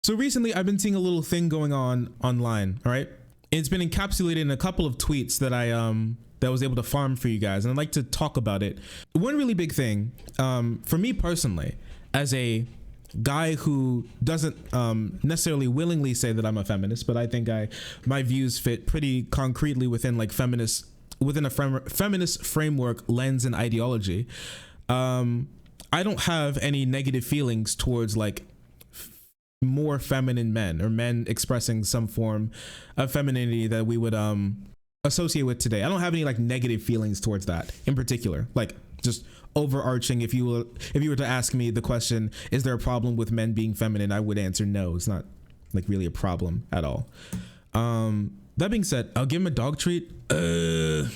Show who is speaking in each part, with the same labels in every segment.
Speaker 1: So recently I've been seeing a little thing going on online, all right? It's been encapsulated in a couple of tweets that I was able to farm for you guys, and I'd like to talk about it. One really big thing, for me personally, as a guy who doesn't necessarily willingly say that I'm a feminist, but I think my views fit pretty concretely within within a feminist framework, lens, and ideology. I don't have any negative feelings towards like more feminine men or men expressing some form of femininity that we would associate with today. I don't have any like negative feelings towards that in particular. Like just overarching, if you were to ask me the question, is there a problem with men being feminine, I would answer no. It's not like really a problem at all. That being said, I'll give him a dog treat. Boo!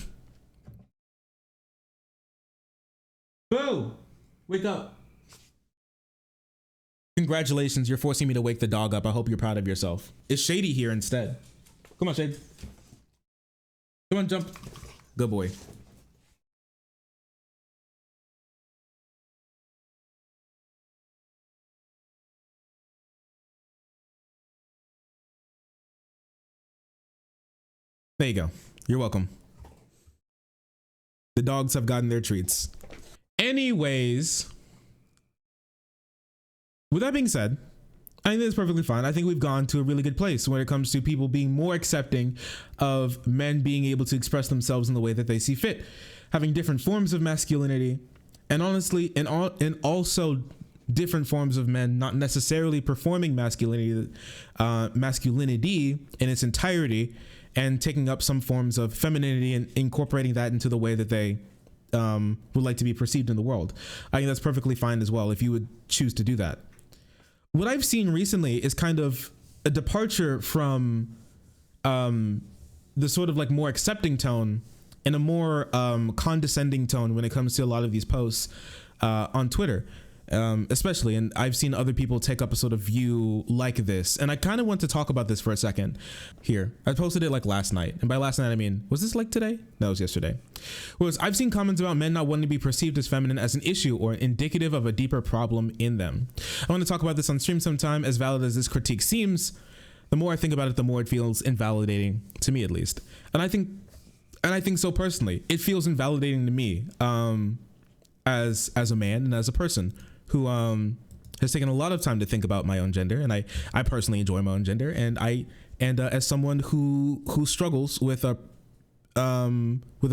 Speaker 1: Wake up. Congratulations, you're forcing me to wake the dog up. I hope you're proud of yourself. It's Shady here instead. Come on, Shade. Come on, jump. Good boy. There you go. You're welcome. The dogs have gotten their treats. Anyways, with that being said, I think that's perfectly fine. I think we've gone to a really good place when it comes to people being more accepting of men being able to express themselves in the way that they see fit, having different forms of masculinity, and honestly, and also different forms of men not necessarily performing masculinity in its entirety, and taking up some forms of femininity and incorporating that into the way that they would like to be perceived in the world. I think that's perfectly fine as well if you would choose to do that. What I've seen recently is kind of a departure from the sort of like more accepting tone and a more condescending tone when it comes to a lot of these posts on Twitter. Especially, and I've seen other people take up a sort of view like this, and I kind of want to talk about this for a second here. I posted it like last night, and by last night I mean, was this like today? No, it was yesterday. I've seen comments about men not wanting to be perceived as feminine as an issue or indicative of a deeper problem in them. I want to talk about this on stream sometime. As valid as this critique seems, the more I think about it, the more it feels invalidating to me, at least. And I think so personally, it feels invalidating to me as a man and as a person who has taken a lot of time to think about my own gender, and I personally enjoy my own gender, and as someone who struggles with a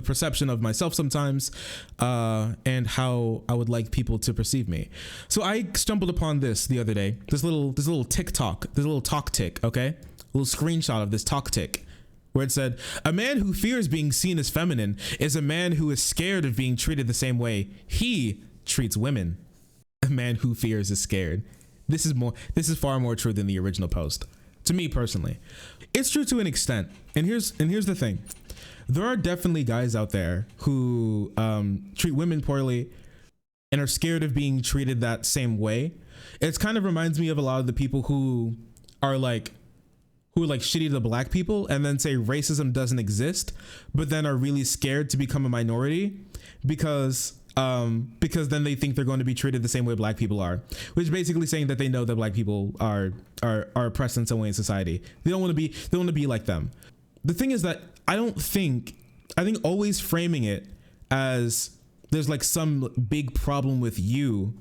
Speaker 1: perception of myself sometimes, and how I would like people to perceive me. So I stumbled upon this the other day. This little TikTok, this little talk tick, okay, a little screenshot of this talk tick, where it said, "A man who fears being seen as feminine is a man who is scared of being treated the same way he treats women." A man who fears is scared. This is far more true than the original post. To me personally, it's true to an extent. And here's the thing. There are definitely guys out there who treat women poorly and are scared of being treated that same way. It kind of reminds me of a lot of the people who are shitty to black people and then say racism doesn't exist, but then are really scared to become a minority because then they think they're going to be treated the same way black people are, which is basically saying that they know that black people are oppressed in some way in society. They don't want to be like them. The thing is that I think always framing it as there's like some big problem with you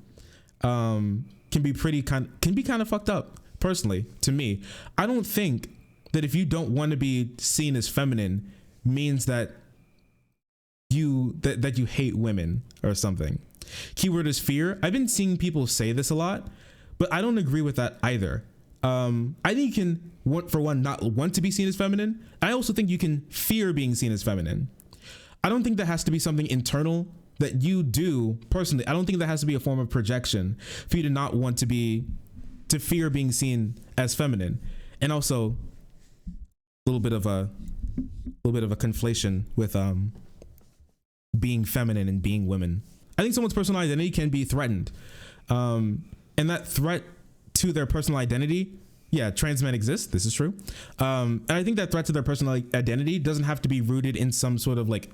Speaker 1: can be kind of fucked up. Personally, to me, I don't think that if you don't want to be seen as feminine means that you hate women or something. Keyword is fear. I've been seeing people say this a lot, but I don't agree with that either. I think you can, for one, not want to be seen as feminine. I also think you can fear being seen as feminine. I don't think that has to be something internal that you do personally. I don't think that has to be a form of projection for you to not want to fear being seen as feminine. And also a little bit of a conflation with being feminine and being women. I think someone's personal identity can be threatened. And that threat to their personal identity, yeah, trans men exist. This is true. And I think that threat to their personal identity doesn't have to be rooted in some sort of like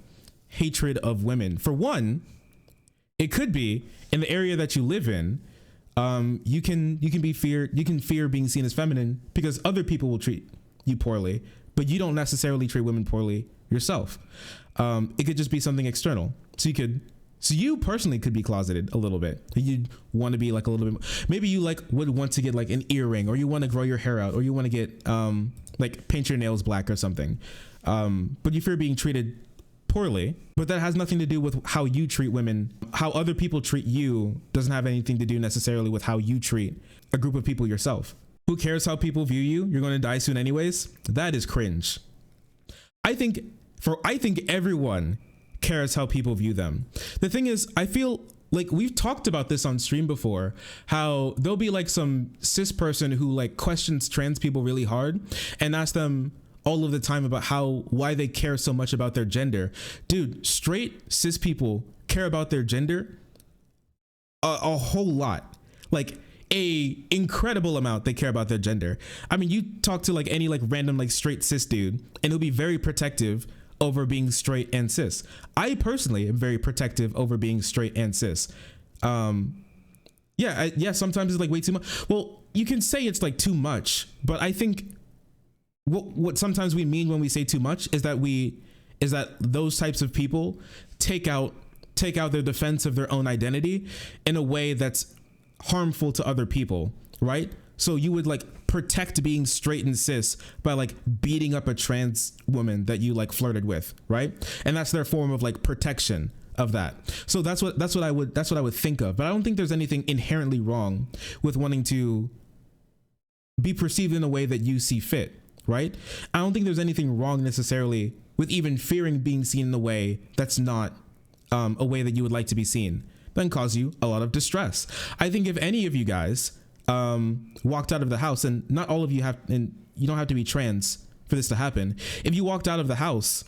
Speaker 1: hatred of women. For one, it could be in the area that you live in. You can fear being seen as feminine because other people will treat you poorly, but you don't necessarily treat women poorly yourself. It could just be something external. So you personally could be closeted a little bit. You'd want to be like a little bit, maybe you like would want to get like an earring, or you want to grow your hair out, or you want to get like paint your nails black or something. But you fear being treated poorly, but that has nothing to do with how you treat women. How other people treat you doesn't have anything to do necessarily with how you treat a group of people yourself. Who cares how people view you? You're going to die soon anyways. That is cringe. I think everyone cares how people view them. The thing is, I feel like we've talked about this on stream before, how there'll be like some cis person who like questions trans people really hard and asks them all of the time about why they care so much about their gender. Dude, straight cis people care about their gender a whole lot. Like a incredible amount they care about their gender. I mean, you talk to like any like random like straight cis dude and he'll be very protective over being straight and cis. I personally am very protective over being straight and cis. Yeah, sometimes it's like way too much. Well, you can say it's like too much, but I think what sometimes we mean when we say too much is that those types of people take out their defense of their own identity in a way that's harmful to other people, right? So you would like protect being straight and cis by like beating up a trans woman that you like flirted with, right? And that's their form of like protection of that. So that's what I would think of. But I don't think there's anything inherently wrong with wanting to be perceived in a way that you see fit, right? I don't think there's anything wrong necessarily with even fearing being seen in a way that's not a way that you would like to be seen. That can cause you a lot of distress. I think if any of you guys walked out of the house, and not all of you have, and you don't have to be trans for this to happen. If you walked out of the house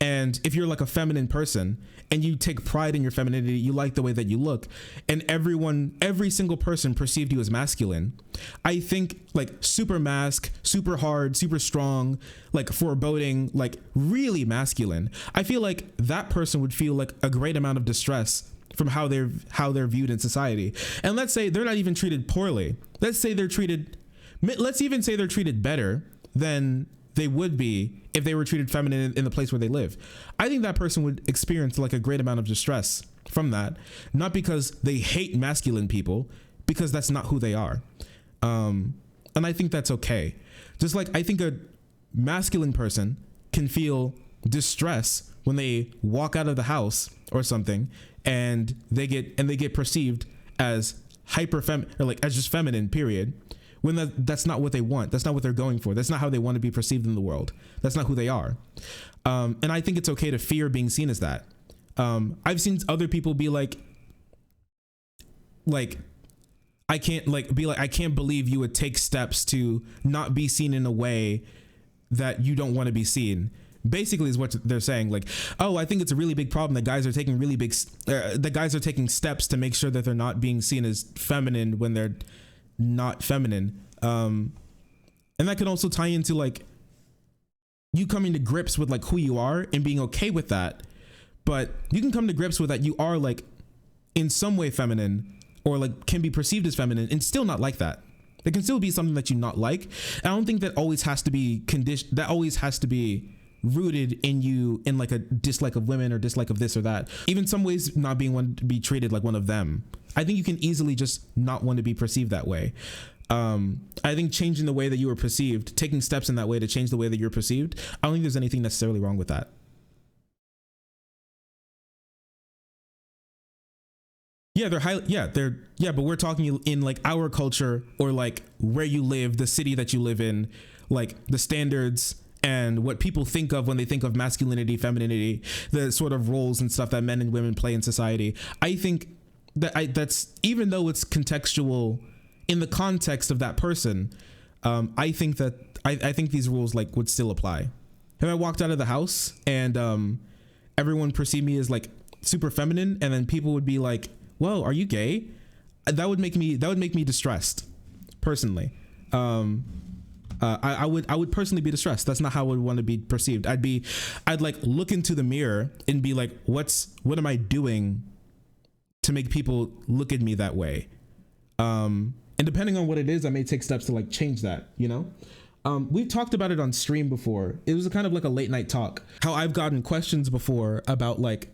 Speaker 1: and if you're like a feminine person and you take pride in your femininity, you like the way that you look, and every single person perceived you as masculine, I think like super mask, super hard, super strong, like foreboding, like really masculine, I feel like that person would feel like a great amount of distress from how they're viewed in society. And let's say they're not even treated poorly. Let's even say they're treated better than they would be if they were treated feminine in the place where they live. I think that person would experience like a great amount of distress from that, not because they hate masculine people, because that's not who they are. And I think that's okay. Just like I think a masculine person can feel distress when they walk out of the house or something and they get perceived as or like as just feminine, period, when that's not what they want. That's not what they're going for. That's not how they want to be perceived in the world. That's not who they are. And I think it's okay to fear being seen as that. I've seen other people be like I can't believe you would take steps to not be seen in a way that you don't want to be seen. Basically is what they're saying. Like, oh, I think it's a really big problem that guys are taking steps to make sure that they're not being seen as feminine when they're not feminine. And that can also tie into like you coming to grips with like who you are and being okay with that. But you can come to grips with that you are like in some way feminine, or like can be perceived as feminine, and still not like that. There can still be something that you not like. And I don't think that always has to be rooted in you in like a dislike of women or dislike of this or that. Even some ways not being one to be treated like one of them. I think you can easily just not want to be perceived that way. I think changing the way that you were perceived, taking steps in that way to change the way that you're perceived, I don't think there's anything necessarily wrong with that. Yeah, but we're talking in like our culture, or like where you live, the city that you live in, like the standards and what people think of when they think of masculinity, femininity, the sort of roles and stuff that men and women play in society. I think that that's, even though it's contextual in the context of that person, I think that I think these rules like would still apply. If I walked out of the house and everyone perceived me as like super feminine, and then people would be like, "Whoa, are you gay?" That would make me distressed, personally. I would personally be distressed. That's not how I would want to be perceived. I'd like look into the mirror and be like, what am I doing to make people look at me that way? And depending on what it is, I may take steps to like change that, you know? We've talked about it on stream before. It was a kind of like a late night talk. How I've gotten questions before about like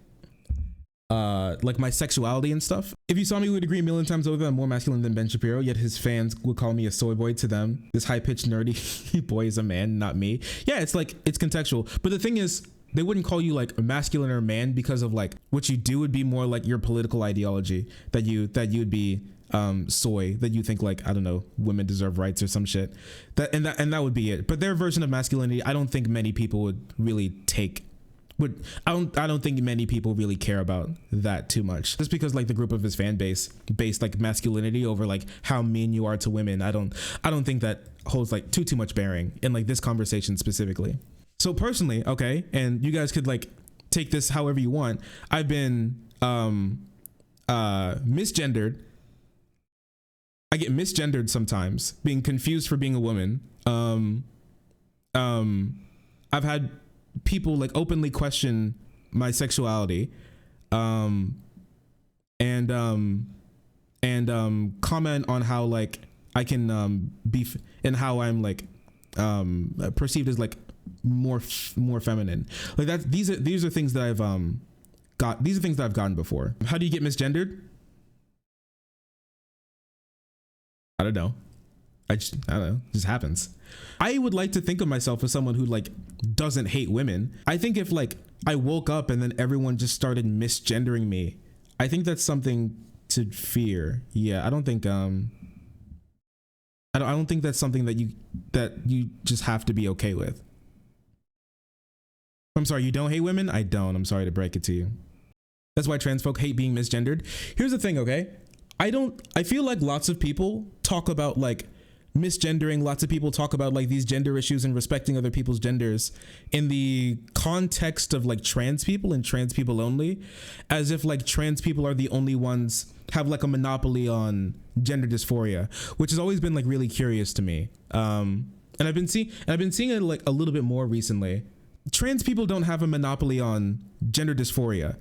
Speaker 1: my sexuality and stuff. If you saw me, you would agree a million times over that I'm more masculine than Ben Shapiro, yet his fans would call me a soy boy to them. This high-pitched nerdy boy is a man, not me. Yeah, it's like, it's contextual. But the thing is, they wouldn't call you like a masculine or a man because of like what you do would be more like your political ideology, that you'd be soy, that you think like, I don't know, women deserve rights or some shit. That would be it. But their version of masculinity, I don't think many people would really take. I don't think many people really care about that too much. Just because like the group of his fan base based like masculinity over like how mean you are to women, I don't think that holds like too much bearing in like this conversation specifically. So personally, okay, and you guys could like take this however you want. I've been misgendered. I get misgendered sometimes, being confused for being a woman. I've had people like openly question my sexuality, and comment on how like I can be and how I'm like perceived as like more feminine. Like that. These are things that I've got. These are things that I've gotten before. How do you get misgendered? I don't know. I don't know. It just happens. I would like to think of myself as someone who like doesn't hate women. I think if like I woke up and then everyone just started misgendering me, I think that's something to fear. Yeah, I don't think I don't think that's something that you just have to be okay with. I'm sorry, you don't hate women? I don't. I'm sorry to break it to you. That's why trans folk hate being misgendered. Here's the thing, okay? I feel like lots of people talk about like misgendering. Lots of people talk about like these gender issues and respecting other people's genders in the context of like trans people and trans people only, as if like trans people are the only ones have like a monopoly on gender dysphoria, which has always been like really curious to me. And I've been seeing it like a little bit more recently. Trans people don't have a monopoly on gender dysphoria.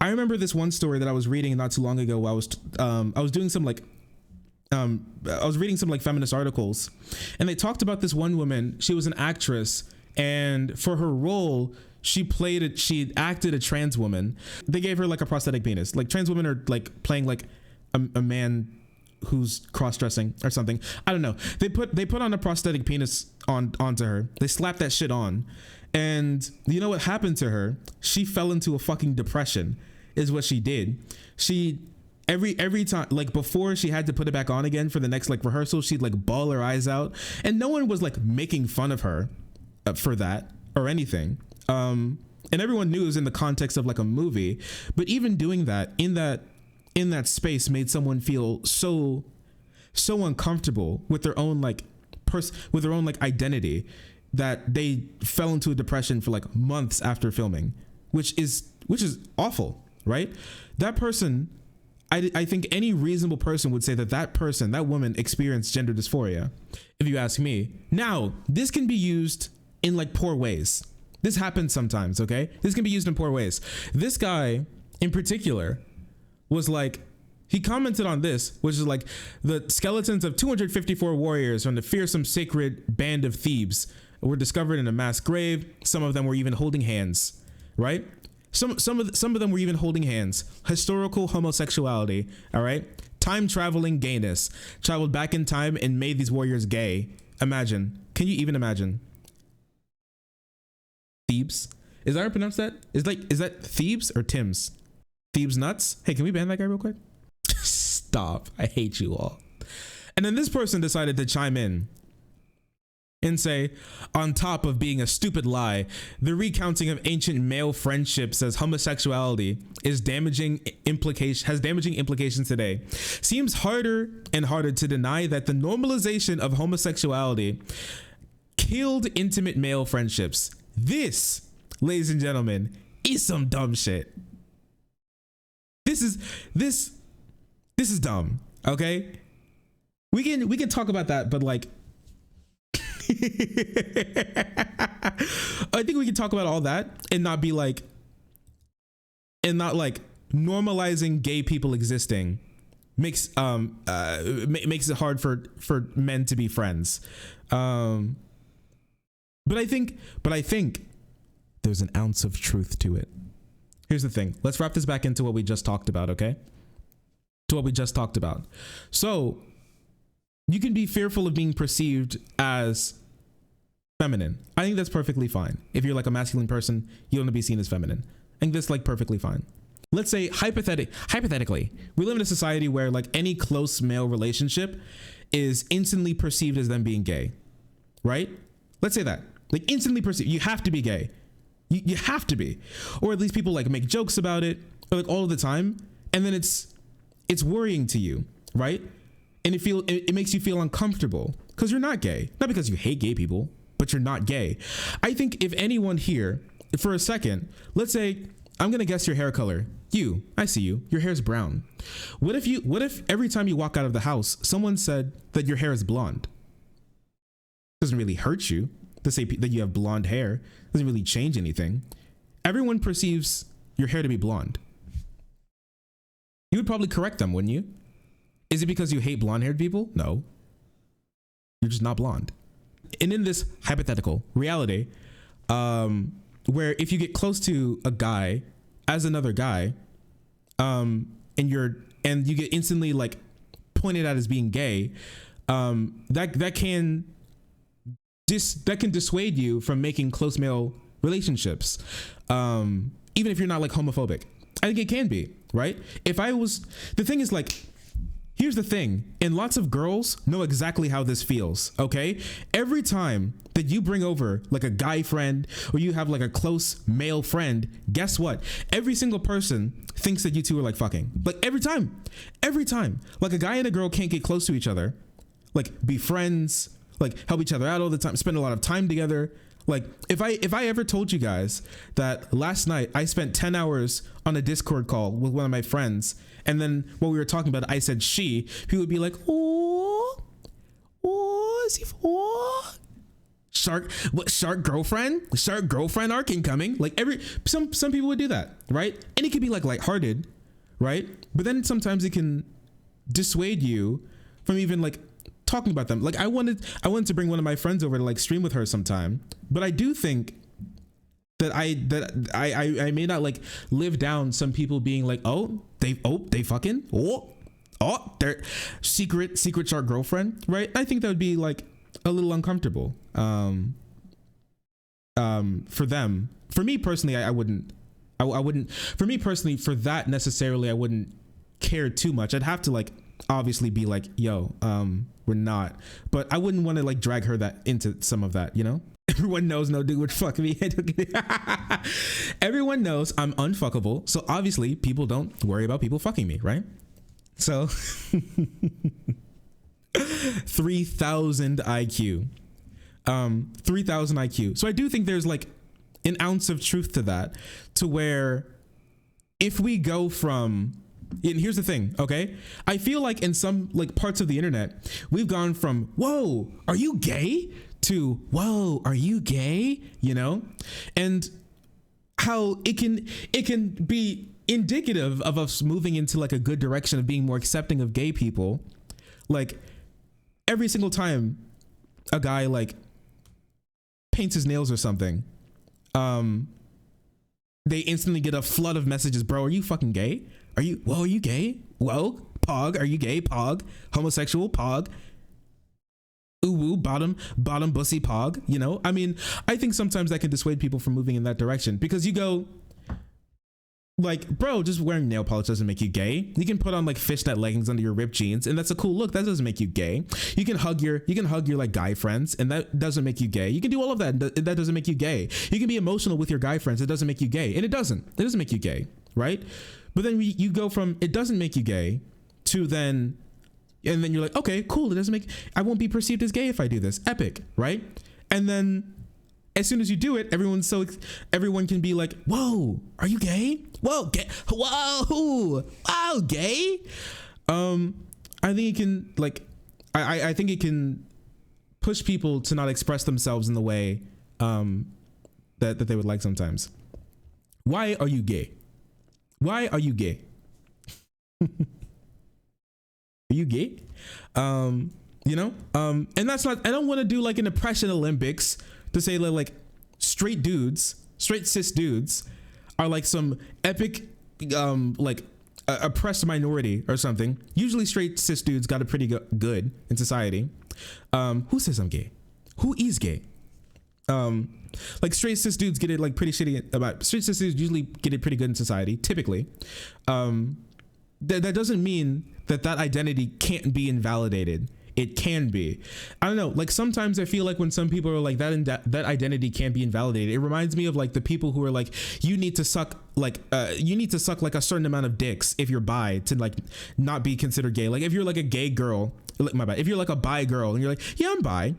Speaker 1: I remember this one story that I was reading not too long ago. I was doing some like I was reading some like feminist articles, and they talked about this one woman. She was an actress, and for her role, she acted a trans woman. They gave her like a prosthetic penis. Like trans women are like playing like a man who's cross-dressing or something. I don't know. They put on a prosthetic penis onto her. They slapped that shit on. And you know what happened to her? She fell into a fucking depression is what she did. She every time, like before she had to put it back on again for the next like rehearsal, she'd like bawl her eyes out, and no one was like making fun of her for that or anything. And everyone knew it was in the context of like a movie, but even doing that in that space made someone feel so uncomfortable with their own like with their own like identity, that they fell into a depression for like months after filming, which is awful, right? That person, I think any reasonable person would say that woman experienced gender dysphoria, if you ask me. Now, this can be used in like poor ways. This happens sometimes, okay? This can be used in poor ways. This guy in particular was like, he commented on this, which is like, the skeletons of 254 warriors from the fearsome sacred band of Thebes were discovered in a mass grave. Some of them were even holding hands, right? Some of them were even holding hands. Historical homosexuality, all right? Time traveling gayness. Traveled back in time and made these warriors gay. Imagine. Can you even imagine? Thebes? Is that how I pronounce that? Is that Thebes or Tim's? Thebes nuts? Hey, can we ban that guy real quick? Stop. I hate you all. And then this person decided to chime in and say, on top of being a stupid lie, the recounting of ancient male friendships as homosexuality has damaging implications today. Seems harder and harder to deny that the normalization of homosexuality killed intimate male friendships. This, ladies and gentlemen, is some dumb shit. This is dumb, okay? We can talk about that, but like I think we can talk about all that and not normalizing gay people existing makes it hard for men to be friends. But I think there's an ounce of truth to it. Here's the thing. Let's wrap this back into what we just talked about, okay? To what we just talked about. So you can be fearful of being perceived as feminine. I think that's perfectly fine. If you're like a masculine person, you don't want to be seen as feminine. I think that's like perfectly fine. Let's say hypothetically, we live in a society where like any close male relationship is instantly perceived as them being gay, right? Let's say that, like instantly perceived. You have to be gay. You have to be, or at least people like make jokes about it, or like all of the time, and then it's worrying to you, right? And it makes you feel uncomfortable because you're not gay, not because you hate gay people, but you're not gay. I think if anyone here, for a second, let's say I'm gonna guess your hair color. I see you. Your hair's brown. What if every time you walk out of the house, someone said that your hair is blonde? Doesn't really hurt you to say that you have blonde hair. Doesn't really change anything. Everyone perceives your hair to be blonde. You would probably correct them, wouldn't you? Is it because you hate blonde haired people? No. You're just not blonde. And in this hypothetical reality, where if you get close to a guy as another guy, and you get instantly like pointed at as being gay, that can dissuade you from making close male relationships, even if you're not like homophobic. I think it can be, right? The thing is like, here's the thing, and lots of girls know exactly how this feels, okay? Every time that you bring over like a guy friend or you have like a close male friend, guess what? Every single person thinks that you two are like fucking. Like every time. Like a guy and a girl can't get close to each other, like be friends, like help each other out all the time, spend a lot of time together. Like if I ever told you guys that last night I spent 10 hours on a Discord call with one of my friends, and then what we were talking about, I said she, people would be like, oh, is he, oh, shark girlfriend arc incoming. Like some people would do that, right? And it could be like lighthearted, right? But then sometimes it can dissuade you from even like talking about them. Like I wanted to bring one of my friends over to like stream with her sometime, but I do think that I may not like live down some people being like, they fucking they're secret shark girlfriend, right? I think that would be like a little uncomfortable for them. For me personally, I wouldn't for me personally, for that necessarily, I wouldn't care too much. I'd have to like obviously be like, yo, we're not, but I wouldn't want to like drag her into some of that, you know? Everyone knows no dude would fuck me. Everyone knows I'm unfuckable, so obviously people don't worry about people fucking me, right? So 3000 IQ. 3000 IQ. So I do think there's like an ounce of truth to that, to where if we go from, and here's the thing, okay? I feel like in some like parts of the internet, we've gone from, whoa, are you gay? To, whoa, are you gay? You know? And how it can be indicative of us moving into like a good direction of being more accepting of gay people. Like every single time a guy like paints his nails or something, they instantly get a flood of messages. Bro, are you fucking gay? Are you gay? Whoa, pog, are you gay? Pog, homosexual, pog. Ooh, woo, bottom bussy pog, you know? I mean, I think sometimes that can dissuade people from moving in that direction, because you go like, bro, just wearing nail polish doesn't make you gay. You can put on like fishnet leggings under your ripped jeans, and that's a cool look. That doesn't make you gay. You can hug your like guy friends, and that doesn't make you gay. You can do all of that, and that doesn't make you gay. You can be emotional with your guy friends. It doesn't make you gay, and it doesn't make you gay, right? But then you go from it doesn't make you gay to then. And then you're like, okay, cool. I won't be perceived as gay if I do this. Epic, right? And then as soon as you do it, everyone can be like, whoa, are you gay? Whoa, gay. Whoa, wow, gay. I think it can like, I think it can push people to not express themselves in the way that they would like sometimes. Why are you gay? Why are you gay? Are you gay? You know, and that's not, I don't want to do like an oppression Olympics to say that like straight dudes, straight cis dudes are like some epic, like oppressed minority or something. Usually straight cis dudes got it pretty good in society. Who says I'm gay? Who is gay? Like straight cis dudes get it like pretty shitty about, straight cis dudes usually get it pretty good in society, typically. That doesn't mean that identity can't be invalidated. It can be. I don't know. Like sometimes I feel like when some people are like that identity can't be invalidated. It reminds me of like the people who are like, you need to suck like a certain amount of dicks if you're bi to like not be considered gay. Like if you're like a gay girl, my bad. If you're like a bi girl and you're like, yeah, I'm bi,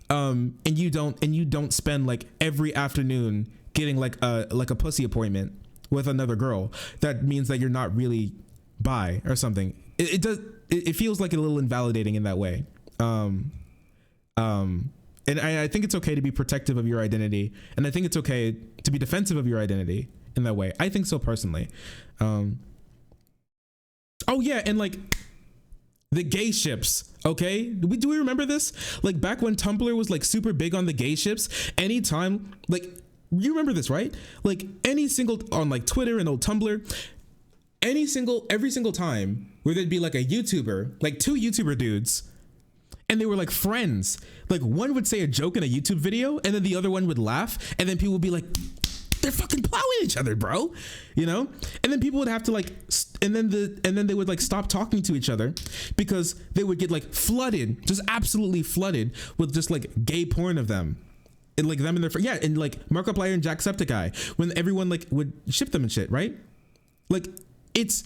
Speaker 1: and you don't spend like every afternoon getting like a pussy appointment with another girl, that means that you're not really bi or something. It feels like a little invalidating in that way. And I think it's okay to be protective of your identity, and I think it's okay to be defensive of your identity in that way. I think so personally. Oh yeah, and like the gay ships, okay? Do we remember this? Like back when Tumblr was like super big on the gay ships, anytime, like, you remember this, right? Like any single, on like Twitter and old Tumblr, every single time where there'd be like a YouTuber, like two YouTuber dudes, and they were like friends. Like one would say a joke in a YouTube video and then the other one would laugh, and then people would be like, they're fucking plowing each other, bro. You know? And then people would have to like, and then they would like stop talking to each other because they would get like flooded, just absolutely flooded with just like gay porn of them. And like them and their, yeah, and like Markiplier and Jacksepticeye, when everyone like would ship them and shit, right? Like it's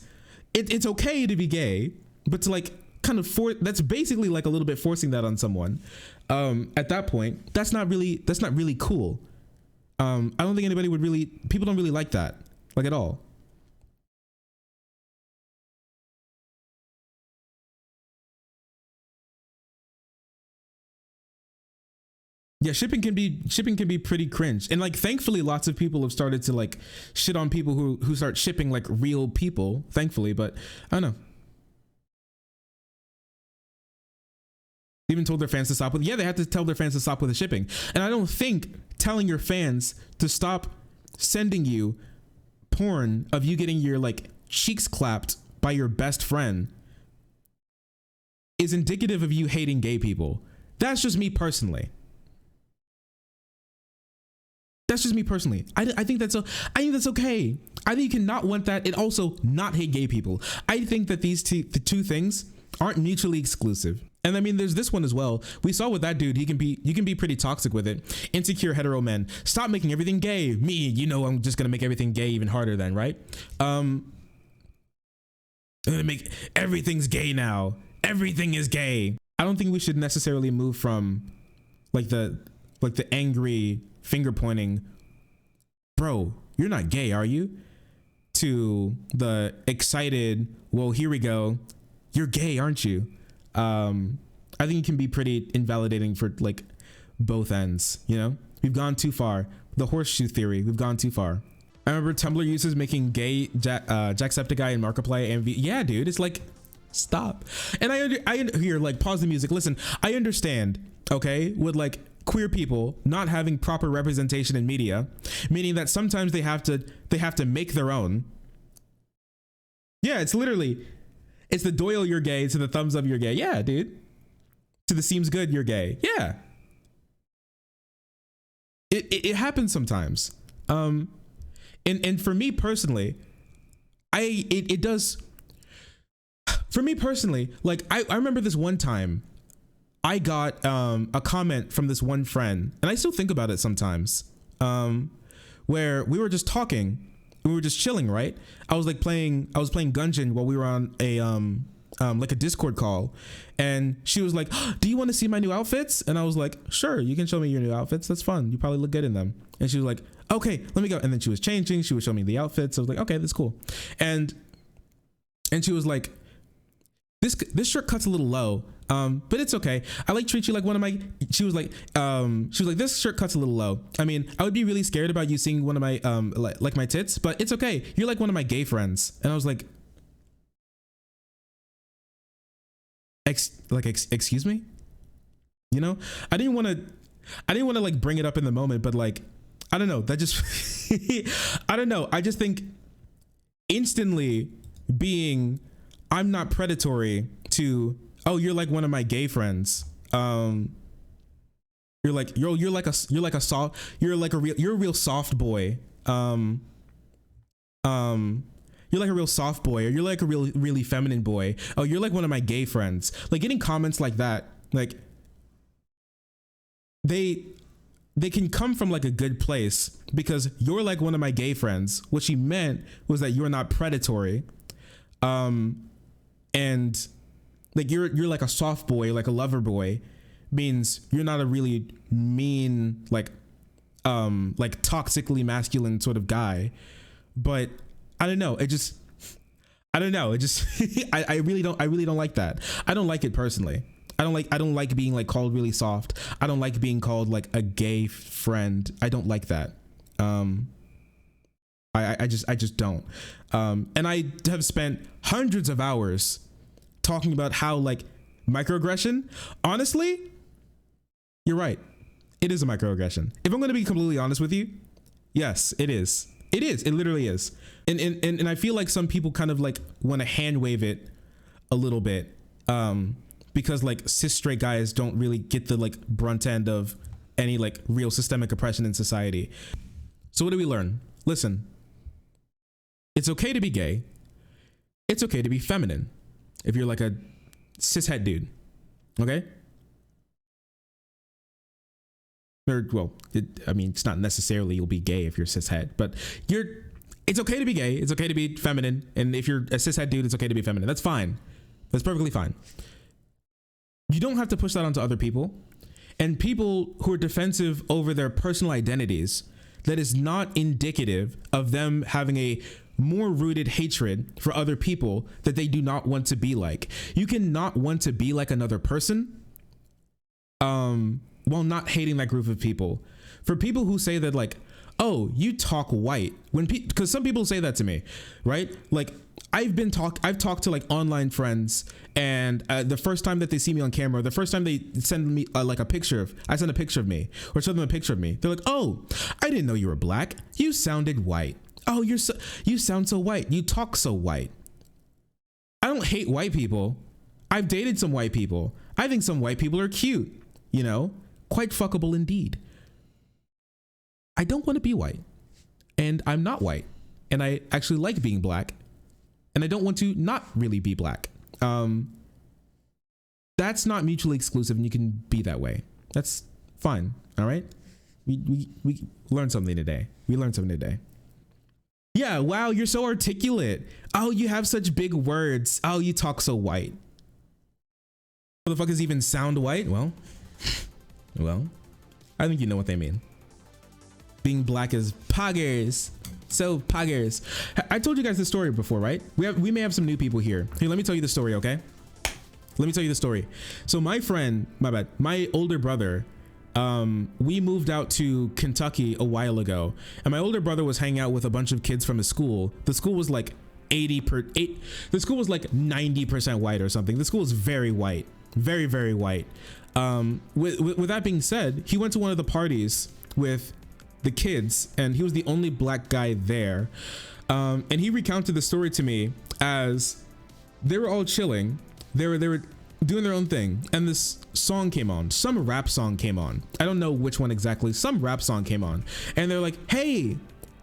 Speaker 1: okay to be gay, but to like kind of that's basically like a little bit forcing that on someone. At that point, that's not really cool. I don't think people don't really like that, like at all. Yeah, shipping can be pretty cringe, and like thankfully lots of people have started to like shit on people who start shipping like real people, thankfully, but I don't know. Even told their fans to stop with, yeah, they had to tell their fans to stop with the shipping. And I don't think telling your fans to stop sending you porn of you getting your like cheeks clapped by your best friend is indicative of you hating gay people. That's just me personally. That's just me personally. I think that's okay. I think you cannot want that and also not hate gay people. I think that the two things aren't mutually exclusive. And I mean, there's this one as well. We saw with that dude, you can be pretty toxic with it. Insecure hetero men. Stop making everything gay. Me, you know, I'm just gonna make everything gay even harder then, right? I'm gonna make everything's gay now. Everything is gay. I don't think we should necessarily move from like the angry finger pointing, bro, you're not gay, are you? To the excited, well, here we go, you're gay, aren't you? I think it can be pretty invalidating for like both ends, you know? We've gone too far. The horseshoe theory, we've gone too far. I remember Tumblr users making gay Jacksepticeye and Markiplier MV. Yeah, dude, it's like, stop. And I here, like, pause the music. Listen, I understand, okay, with like queer people not having proper representation in media, meaning that sometimes they have to make their own. Yeah, it's literally, it's the Doyle you're gay to the thumbs up you're gay. Yeah, dude. To the seems good you're gay. Yeah. It happens sometimes. And for me personally, it does. For me personally, like I remember this one time I got a comment from this one friend, and I still think about it sometimes, where we were just talking, we were just chilling, right? I was playing Gungeon while we were on a like a Discord call, and she was like, do you want to see my new outfits? And I was like, sure, you can show me your new outfits, that's fun, you probably look good in them. And she was like, okay, let me go. And then she was changing, she was showing me the outfits. I was like, okay, that's cool. And she was like, this shirt cuts a little low, but it's okay. I like treat you like one of my, she was like, this shirt cuts a little low. I mean, I would be really scared about you seeing one of my, like my tits, but it's okay. You're like one of my gay friends. And I was like, excuse me, you know. I didn't want to like bring it up in the moment, but like, I don't know, that just I don't know, I just think instantly being, I'm not predatory, to, oh, you're like one of my gay friends, you're like a real soft boy, you're like a real soft boy, or you're like a really feminine boy, oh, you're like one of my gay friends. Like, getting comments like that, like, they can come from like a good place, because you're like one of my gay friends. What she meant was that you're not predatory, and like you're like a soft boy, like a lover boy, means you're not a really mean, like toxically masculine sort of guy. But I don't know, I really don't like that. I don't like it personally. I don't like being like called really soft. I don't like being called like a gay friend. I don't like that. I just don't. And I have spent hundreds of hours talking about how like microaggression, honestly, you're right. It is a microaggression. If I'm going to be completely honest with you, yes, it is. It is. It literally is. And I feel like some people kind of like want to hand wave it a little bit. Because like cis straight guys don't really get the like brunt end of any like real systemic oppression in society. So what do we learn? Listen, it's okay to be gay. It's okay to be feminine if you're like a cishet dude. Okay? Or, well, I mean, it's not necessarily you'll be gay if you're cishet, but it's okay to be gay. It's okay to be feminine. And if you're a cishet dude, it's okay to be feminine. That's fine. That's perfectly fine. You don't have to push that onto other people. And people who are defensive over their personal identities, that is not indicative of them having a more rooted hatred for other people that they do not want to be like. You can not want to be like another person while not hating that group of people. For people who say that like, oh, you talk white, because some people say that to me, right? Like, I've talked to like online friends, and the first time that they see me on camera, the first time they send me like I send a picture of me or show them a picture of me, they're like, oh, I didn't know you were black. You sounded white. Oh, you sound so white. You talk so white. I don't hate white people. I've dated some white people. I think some white people are cute, you know, quite fuckable indeed. I don't want to be white, and I'm not white, and I actually like being black, and I don't want to not really be black. That's not mutually exclusive, and you can be that way. That's fine. All right. We learned something today. Yeah. Wow. You're so articulate. Oh, you have such big words. Oh, you talk so white. Motherfuckers even sound white. Well, I think you know what they mean. Being black is poggers. So poggers. I told you guys this story before, right? We may have some new people here. Here, let me tell you the story, okay? Let me tell you the story. So my older brother, we moved out to Kentucky a while ago, and my older brother was hanging out with a bunch of kids from his school. The school was like the school was like 90% white or something. The school is very white, very, very white. With that being said, he went to one of the parties with the kids, and he was the only black guy there. And he recounted the story to me as they were all chilling. They were doing their own thing, and this song came on. Some rap song came on. I don't know which one exactly. Some rap song came on, and they're like, hey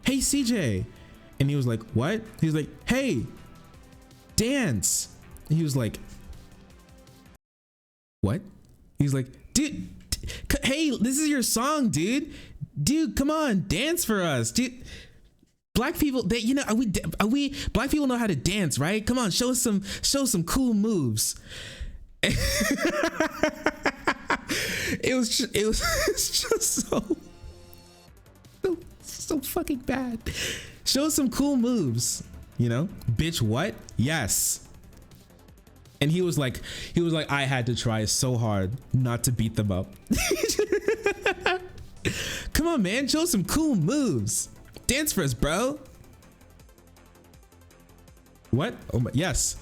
Speaker 1: CJ. And he was like, what? He was like, hey, dance. And he was like, what? He's like, dude, hey, this is your song, dude, come on, dance for us, dude. Black people, they, you know, we black people know how to dance, right? Come on, show us some cool moves. It was just so fucking bad. Show us some cool moves, you know? Bitch, what? Yes. And he was like, I had to try so hard not to beat them up. Come on, man, show some cool moves. Dance for us, bro. What? Oh my, yes.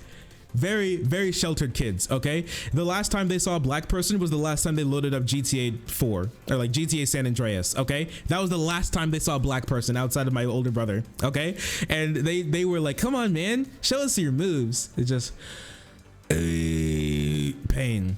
Speaker 1: very, very sheltered kids. Okay, the last time they saw a black person was the last time they loaded up GTA 4 or like GTA San Andreas. Okay, that was the last time they saw a black person outside of my older brother. Okay, and they were like, come on man, show us your moves. It just pain.